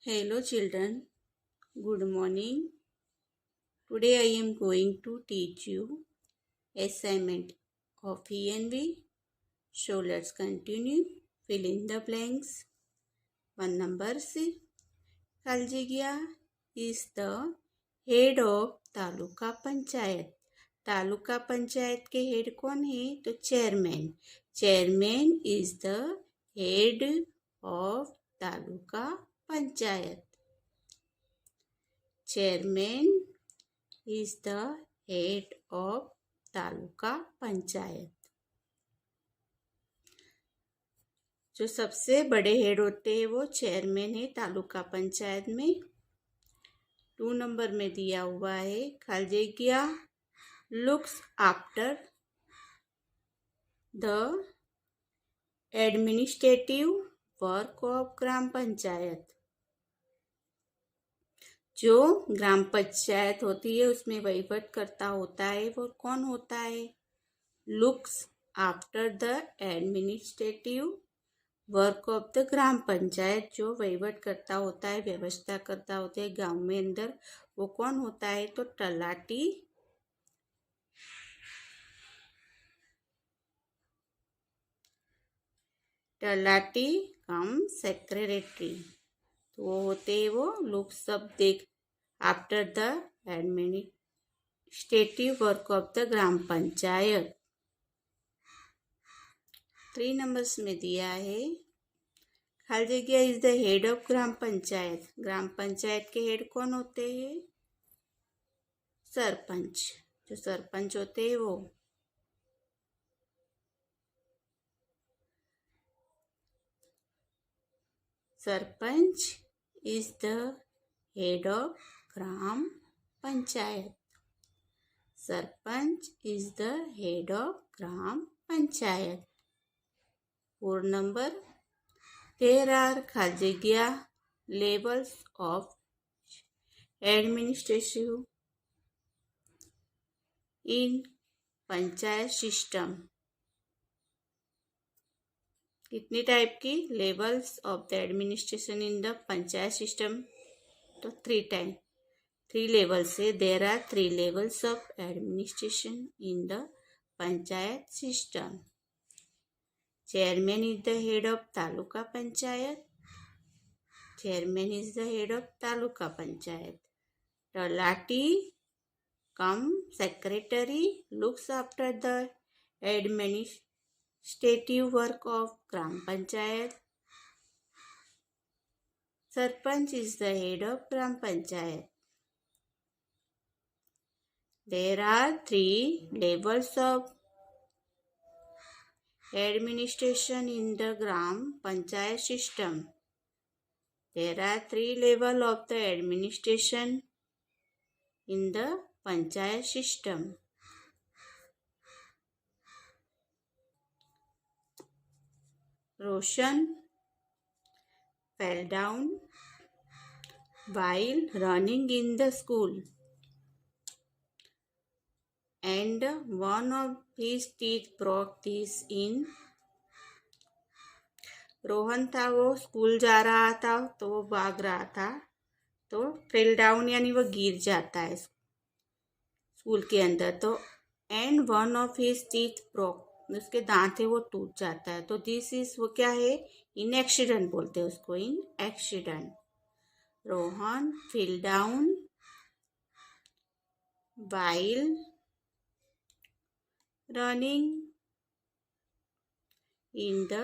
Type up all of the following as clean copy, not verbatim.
Hello children, good morning. Today I am going to teach you assignment of ENV. So let's continue. Fill in the blanks. 1 number C. Kaljigia is the head of taluka panchayat. Taluka panchayat के head कौन है? तो chairman. Chairman is the head of taluka panchayat. Chairman is the head of taluka panchayat. जो सबसे बड़े head होते हैं वो चेयरमैन है तालुका पंचायत में. 2 नंबर में दिया हुआ है खालजेगिया looks after the administrative work of gram panchayat. जो ग्राम पंचायत होती है उसमें वहीवट करता होता है वो कौन होता है? Looks after the administrative work of the gram panchayat. जो वहीवट करता होता है, व्यवस्था करता होता है गांव में अंदर, वो कौन होता है? तो तलाटी. तलाटी कम सेक्रेटरी. तो वो होते हैं वो लोग सब देख after the administrative work of the gram panchayat. 3 numbers में दिया है खालजेगिया is the head of gram panchayat. ग्राम पंचायत के हेड कौन होते हैं? सरपंच. जो सरपंच होते हैं वो. Sarpanch is the head of gram panchayat. Sarpanch is the head of gram panchayat. 4 number there are खालजेगिया levels of administration in panchayat system. कितनी टाइप की levels of the administration in the panchayat system? तो 3 लेवल्स है. There are 3 levels of administration in the panchayat system. Chairman is the head of taluka panchayat. Chairman is the head of taluka panchayat. Talati come secretary looks after the administrative work of gram panchayat. Sarpanch is the head of gram panchayat. There are 3 levels of administration in the gram panchayat system. There are 3 levels of the administration in the panchayat system. Roshan fell down while running in the school and one of his teeth broke this in. Rohan था वो school जा रहा था तो वो भाग रहा था तो फेल डाउन यानी वो गिर जाता है स्कूल के अंदर. तो and one of his teeth broke. उसके दांत है वो टूट जाता है. तो दिस इज वो क्या है? इन एक्सीडेंट बोलते हैं उसको. In accident. Rohan fell down while running in the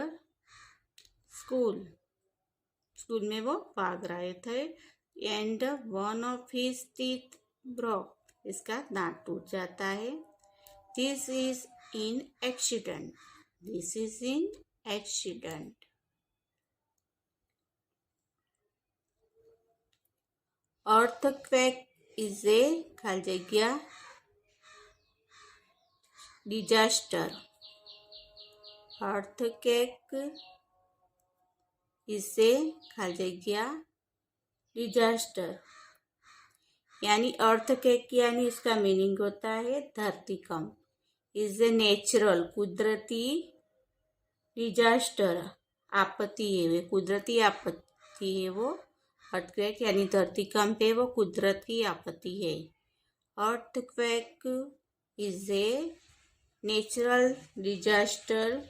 school. School में वो भाग रहे थे. And one of his teeth broke. इसका दांत टूट जाता है. This is in accident. This is in accident. earthquake is a खालजेगिया disaster. earthquake is a खालजेगिया disaster. यानी earthquake यानी इसका मीनिंग होता है धरतीकंप. इज ए नेचुरल कुदरती डिजास्टर. आपत्ति है वे कुदरती आपत्ति है वो. अर्थक्वेक यानी धरतीकंप है वो कुदरत की आपत्ति है। Earthquake is a natural disaster,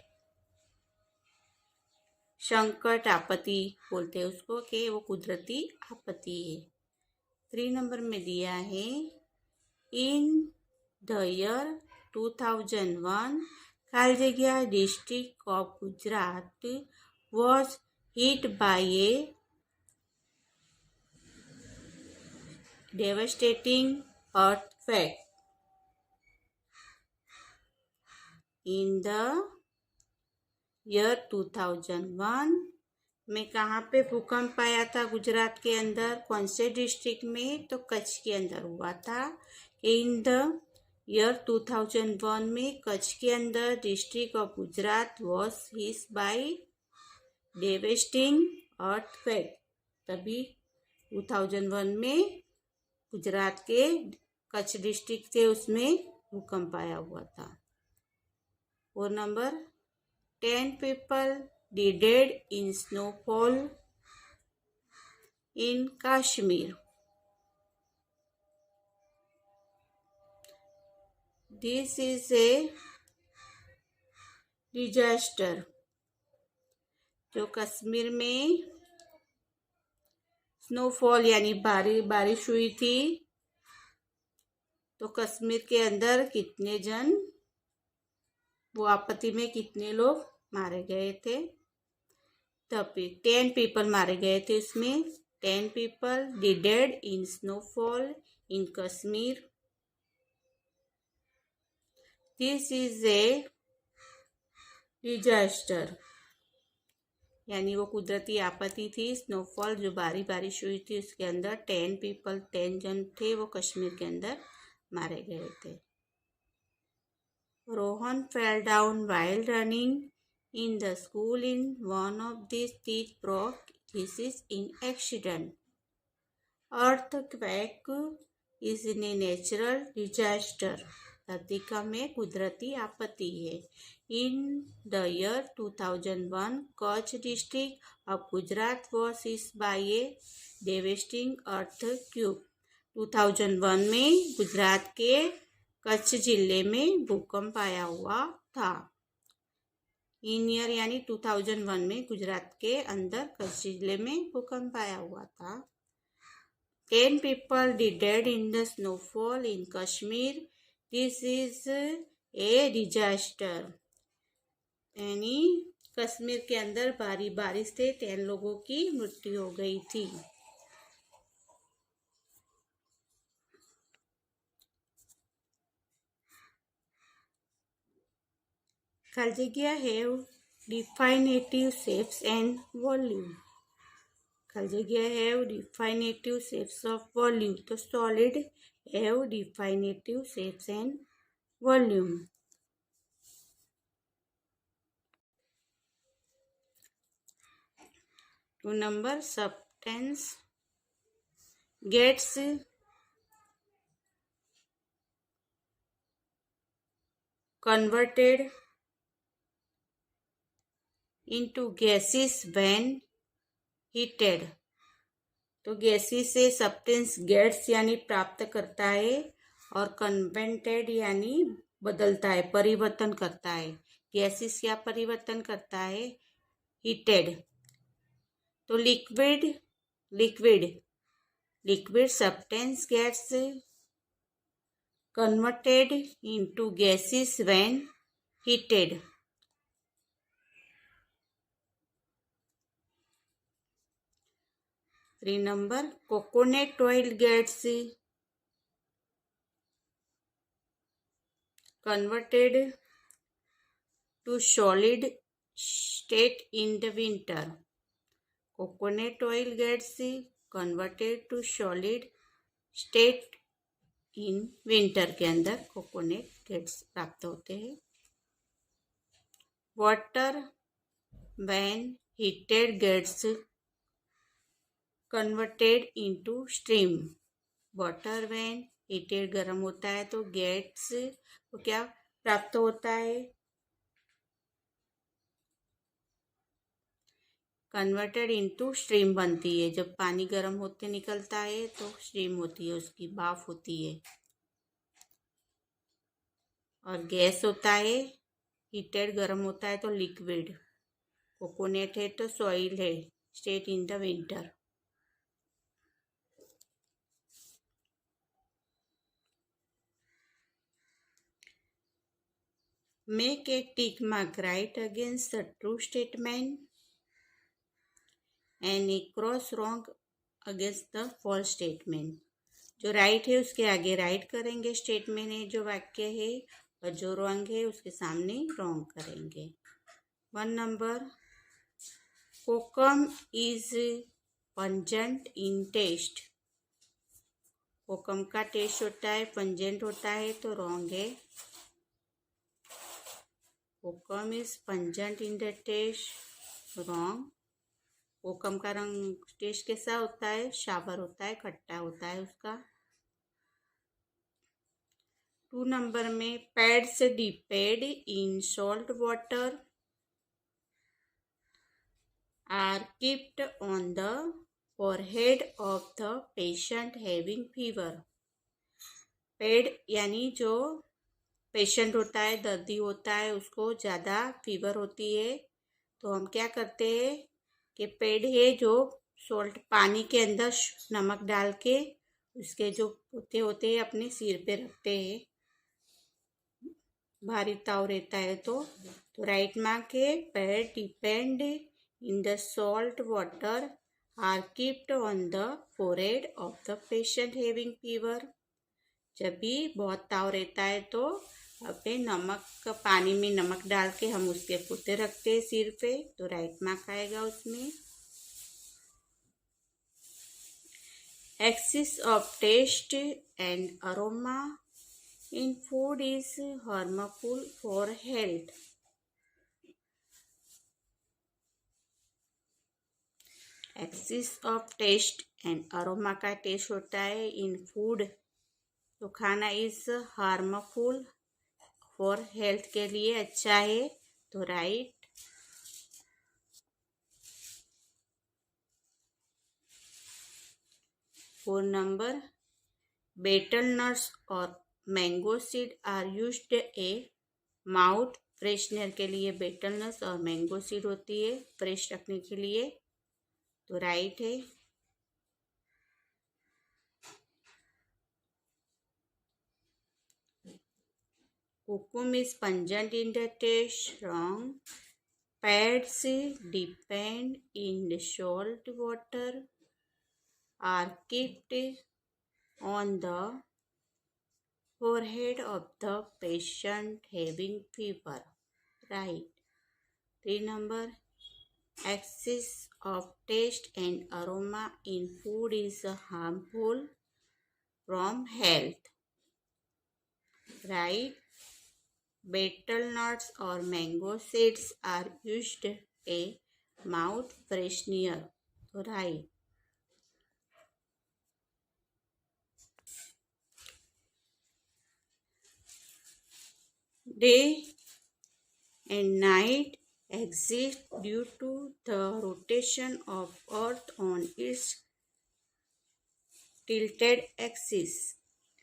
संकट आपत्ति बोलते हैं उसको कि वो कुदरती आपत्ति है। 3 नंबर में दिया है इन द ईयर 2001 खाली जगह district of Gujarat was hit by A devastating earthquake. In the year 2001 में कहाँ पे भूकंप आया था गुजरात के अंदर, कौन से डिस्ट्रिक्ट में, तो कच्छ के अंदर हुआ था। इन द ईयर 2001 में कच्छ के अंदर district of Gujarat was hit by devastating earthquake. तभी 2001 में गुजरात के कच्छ डिस्ट्रिक्ट थे उसमें भूकंप आया हुआ था। 4 number 10 people died in snowfall in Kashmir. This is a disaster. जो कश्मीर में स्नोफॉल यानी भारी बारिश हुई थी तो कश्मीर के अंदर कितने जन, वो आपत्ति में कितने लोग मारे गए थे। तब 10 people मारे गए थे उसमें। 10 people died in snowfall in Kashmir. This is a disaster यानी वो कुदरती आपत्ति थी। स्नोफॉल जो भारी बारिश हुई थी उसके अंदर 10 people 10 जन थे वो कश्मीर के अंदर मारे गए थे। Rohan fell down while running in the school in one of these teeth broke. This is in accident. Earthquake is in a natural disaster. धरतीकंप में कुदरती आपत्ति है। In the year 2001 Kutch district of Gujarat was hit by a devastating earthquake. 2001 में गुजरात के कच्छ जिले में भूकंप आया हुआ था। इन ईयर यानी 2001 में गुजरात के अंदर कच्छ जिले में भूकंप आया हुआ था। 10 people died in the snowfall in Kashmir. This is a disaster. यानी कश्मीर के अंदर भारी बारिश से 10 लोगों की मृत्यु हो गई थी। खाली जगह have definitive shapes and volume. खाली जगह have definitive shapes of volume, तो solid have definitive shapes and volume. Two number substance gets converted into gases when heated। तो गैसेस से सब्सटेंस गेट्स यानी प्राप्त करता है और कन्वर्टेड यानी बदलता है, परिवर्तन करता है। गैसेस क्या परिवर्तन करता है, हीटेड। तो liquid substance gets converted into gases when heated. Three number coconut oil gets converted to solid state in the winter। Coconut oil gets converted to solid state in winter के अंदर coconut gets प्राप्त होते हैं। Water when heated gets converted into steam। Water when heated गर्म होता है तो gets को क्या प्राप्त होता है, कन्वर्टेड इनटू स्ट्रीम बनती है। जब पानी गर्म होते निकलता है तो स्ट्रीम होती है, उसकी भाप होती है। और गैस होता है, हीटेड गर्म होता है तो लिक्विड। कोकोनट है तो सॉइल है, state in the winter. Make a tick mark right against the true statement and a cross wrong against the false statement। जो राइट है उसके आगे राइट करेंगे स्टेटमेंट है जो वाक्य है, और जो रॉन्ग है उसके सामने रॉन्ग करेंगे। 1 number, kokum is pungent in test. Kokum का टेस्ट होता है पंजेंट होता है तो रॉन्ग है। Kokum is pungent in the test, wrong. Kokum का रंग टेस्ट कैसा होता है? शावर होता है, खट्टा होता है उसका। 2 नंबर में, pads dipped in salt water are kept on the forehead of the patient having fever. Pad यानी जो पेशेंट होता है, दर्दी होता है, उसको ज़्यादा फीवर होती है तो हम क्या करते हैं कि पैड है जो सॉल्ट पानी के अंदर नमक डाल के उसके जो पोते होते हैं अपने सिर पे रखते हैं, भारी ताव रहता है तो राइट मार्क है। Pad dipped in the salt water are kept on the forehead of the patient having fever. जब भी बहुत ताव रहता है तो अपने नमक पानी में नमक डाल के हम उसके पोते रखते हैं सिर पे, तो राइट मार्क आएगा उसमें। Excess of taste and aroma in food is harmful for health. Excess of taste and aroma का टेस्ट होता है इन फूड तो खाना इज हार्मफुल फॉर हेल्थ के लिए अच्छा है तो राइट। 4 नंबर, बेटल नट्स और mango seed are used a mouth freshener के लिए बेटल नट्स और मैंगो सीड होती है फ्रेश रखने के लिए तो राइट है। Kokum is pungent in the test, wrong. Pads depend in the salt water are kept on the forehead of the patient having fever, right। 3 number, excess of taste and aroma in food is harmful from health, right। betel nuts or mango seeds are used a mouth freshener, right। Day and night exist due to the rotation of Earth on its tilted axis।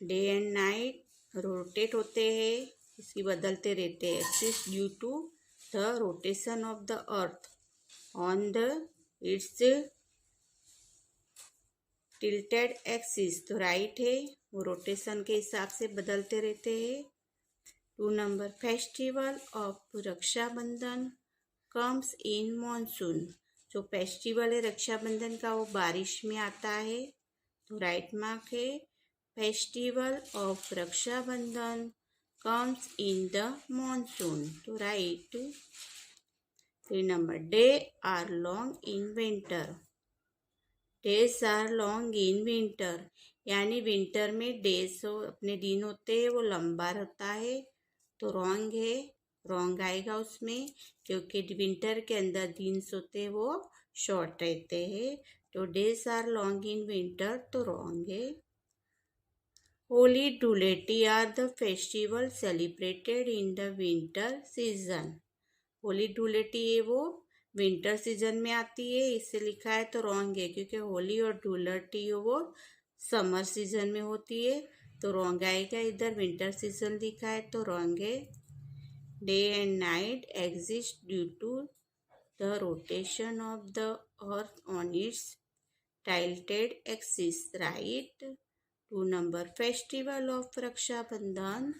Day and night rotate होते हैं, इसकी बदलते रहते हैं axis due to the rotation of the earth on the its tilted axis तो right है, वो rotation के हिसाब से बदलते रहते हैं। 2 number, festival of Rakshabandhan comes in monsoon. जो फेस्टिवल है रक्षाबंधन का वो बारिश में आता है तो राइट मार्क है। Festival of Rakshabandhan comes in the monsoon तो right. 3 number, day are long in winter. Days are long in winter यानी विंटर में डेज अपने दिन होते हैं वो लंबा रहता है तो रॉन्ग है, रॉन्ग आएगा उसमें क्योंकि विंटर के अंदर दिन होते वो शॉर्ट रहते हैं तो days are long in winter तो रॉन्ग है। Holi Dhuleti are the festival celebrated in the winter season. Holi Dhuleti है वो विंटर सीजन में आती है, इससे लिखा है तो रॉन्ग है, क्योंकि होली और धुलंडी वो समर सीजन में होती है, तो रॉन्ग आएगा। इधर विंटर सीजन लिखा है तो रॉन्ग है। Day and night exist due to the rotation of the earth on its tilted axis, right. 2 number, festival of Rakshabandhan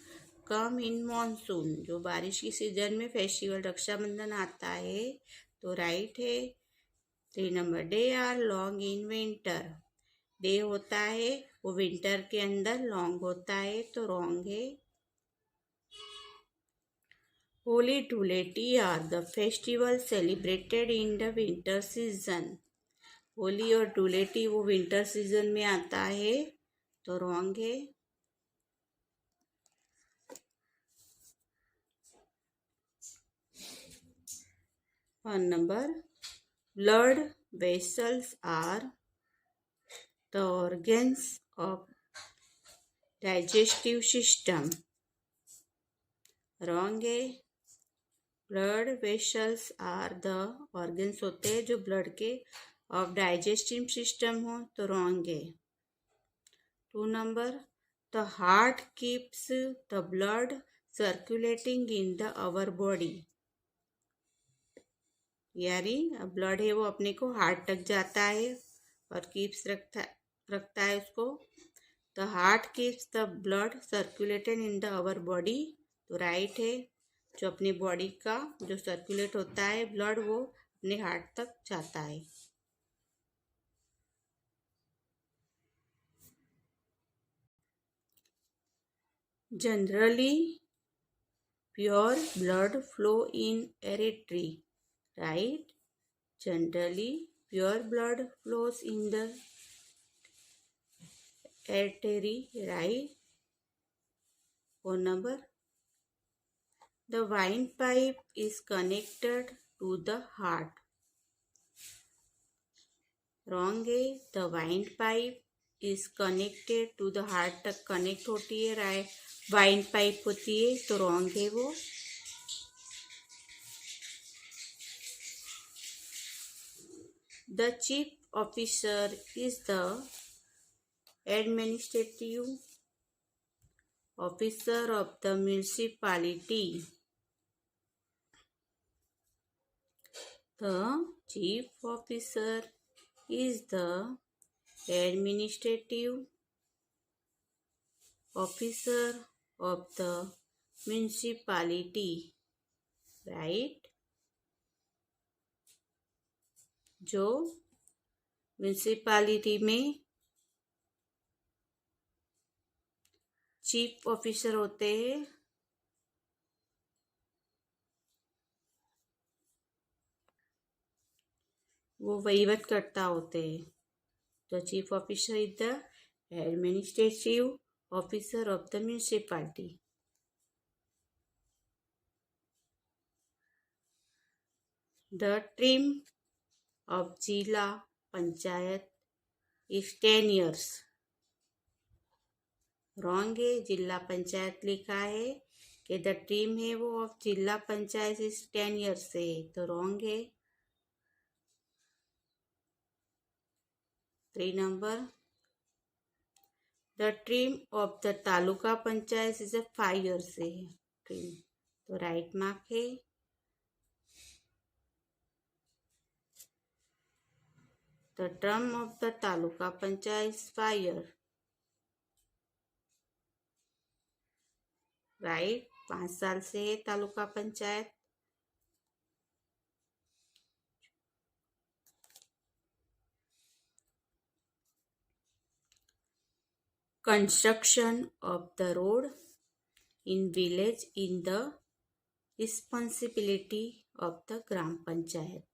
come in monsoon, जो बारिश की सीजन में फेस्टिवल रक्षाबंधन आता है तो राइट है। 3 number, day are long in winter, day होता है वो विंटर के अंदर लॉन्ग होता है तो रॉन्ग है। Holi Dhuleti are the festival celebrated in the winter season, Holi और धुलेटी वो विंटर सीजन में आता है तो रॉन्ग है। 1 number, blood vessels are the organs of digestive system, wrong है। Blood vessels are the organs होते हैं जो ब्लड के ऑफ डाइजेस्टिव सिस्टम हो तो रॉन्ग है। 2 number, the heart keeps the blood circulating in the our body, यानी blood है वो अपने को हार्ट तक जाता है और कीप्स रखता है उसको। The heart keeps the blood circulated in the our body तो राइट है, जो अपनी बॉडी का जो सर्कुलेट होता है ब्लड वो अपने हार्ट तक जाता है। Generally pure blood flow in artery, right? Generally, pure blood flows in the artery, right? 4 number, the windpipe is connected to the heart. Wrong है, the windpipe is connected to the heart तक connect होती है, right? windpipe होती है तो wrong है वो। The chief officer is the administrative officer of the municipality. The chief officer is the administrative officer of the municipality, right? जो municipality में चीफ ऑफिसर होते हैं वो वहीवट करता होते हैं, तो chief officer is the administrative officer of the municipality. The trim of जिला पंचायत इज 10 years, रॉन्ग है, जिला पंचायत लिखा है कि द टीम है वो ऑफ जिला पंचायत इज 10 years से तो रॉन्ग है। 3 number, the team of the taluka panchayat is 5 years से टीम तो राइट मार्क है। The term of the taluka panchayat is 5 years, right, 5 साल से है taluka panchayat. Construction of the road in village in the responsibility of the gram panchayat,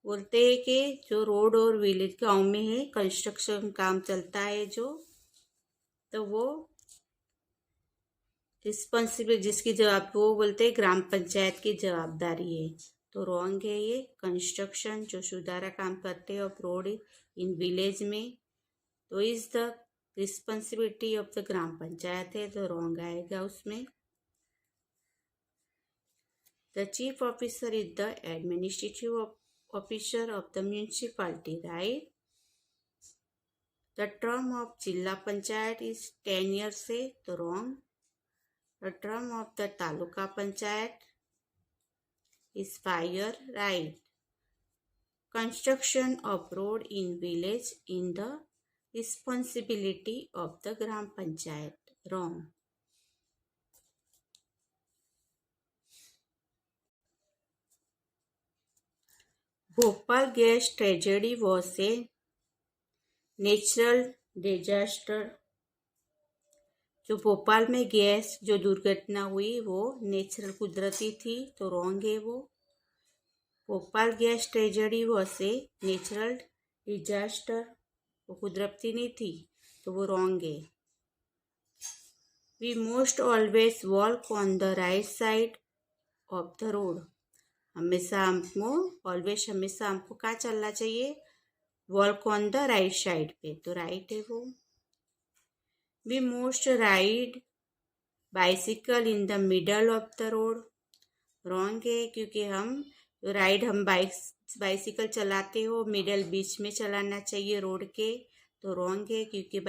बोलते हैं कि जो रोड और विलेज गांव में है कंस्ट्रक्शन काम चलता है जो, तो वो रिस्पॉन्सिबल जिसकी जवाब वो बोलते हैं ग्राम पंचायत की जवाबदारी है तो रॉन्ग है ये। कंस्ट्रक्शन जो सुधारा काम करते हैं ऑफ रोड इन विलेज में तो is the responsibility of the gram panchayat है तो रॉन्ग आएगा उसमें। The chief officer is the administrative officer of the municipality, right? The term of Jilla Panchayat is 10 years है तो wrong. The term of the Taluka Panchayat is 5 years, right? Construction of road in village in the responsibility of the Gram Panchayat, wrong. Bhopal gas tragedy was a natural disaster. जो भोपाल में gas जो दुर्घटना हुई वो natural कुदरती थी तो wrong है वो. Bhopal gas tragedy was a natural disaster, वो कुदरती नहीं थी तो वो रॉन्ग है. We must always walk on the right side of the road. हमेशा हमको कहाँ चलना चाहिए? Walk on the right side पे, तो राइट है वो. We must ride bicycle in the middle of the road, wrong है क्योंकि हम बाइसिकल चलाते हो मिडल बीच में चलाना चाहिए रोड के, तो रॉन्ग है क्योंकि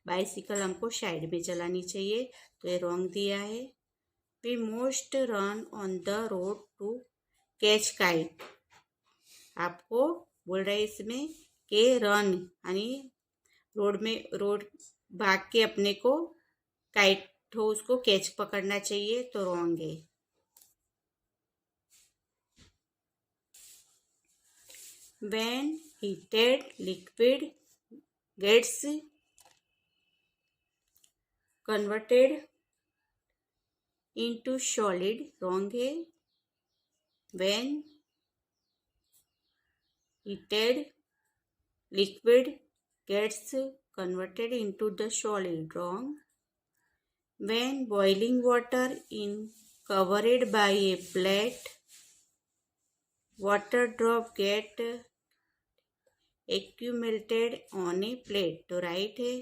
बाइसिकल हमको साइड में चलानी चाहिए, तो ये रॉन्ग दिया है. We must run on the road to catch kite. आपको बोल रहे इसमें के रन यानी रोड भाग के अपने को काइट हो उसको कैच पकड़ना चाहिए, तो रॉन्ग है. When heated liquid gets converted into solid, wrong है. When heated liquid gets converted into the solid, wrong. When boiling water is covered by a plate, water drop get accumulated on a plate, तो right है.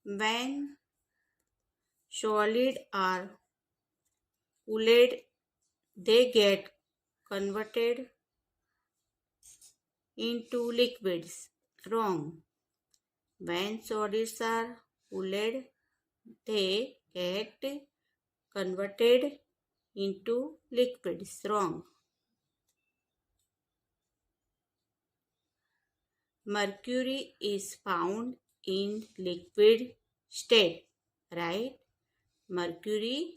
When solid are cooled, they get converted into liquids, wrong. When solids are cooled, they get converted into liquids, wrong. Mercury is found in liquid state, right? Mercury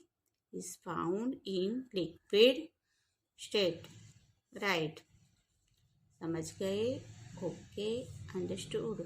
is found in liquid state, right? समझ गए? Okay, understood.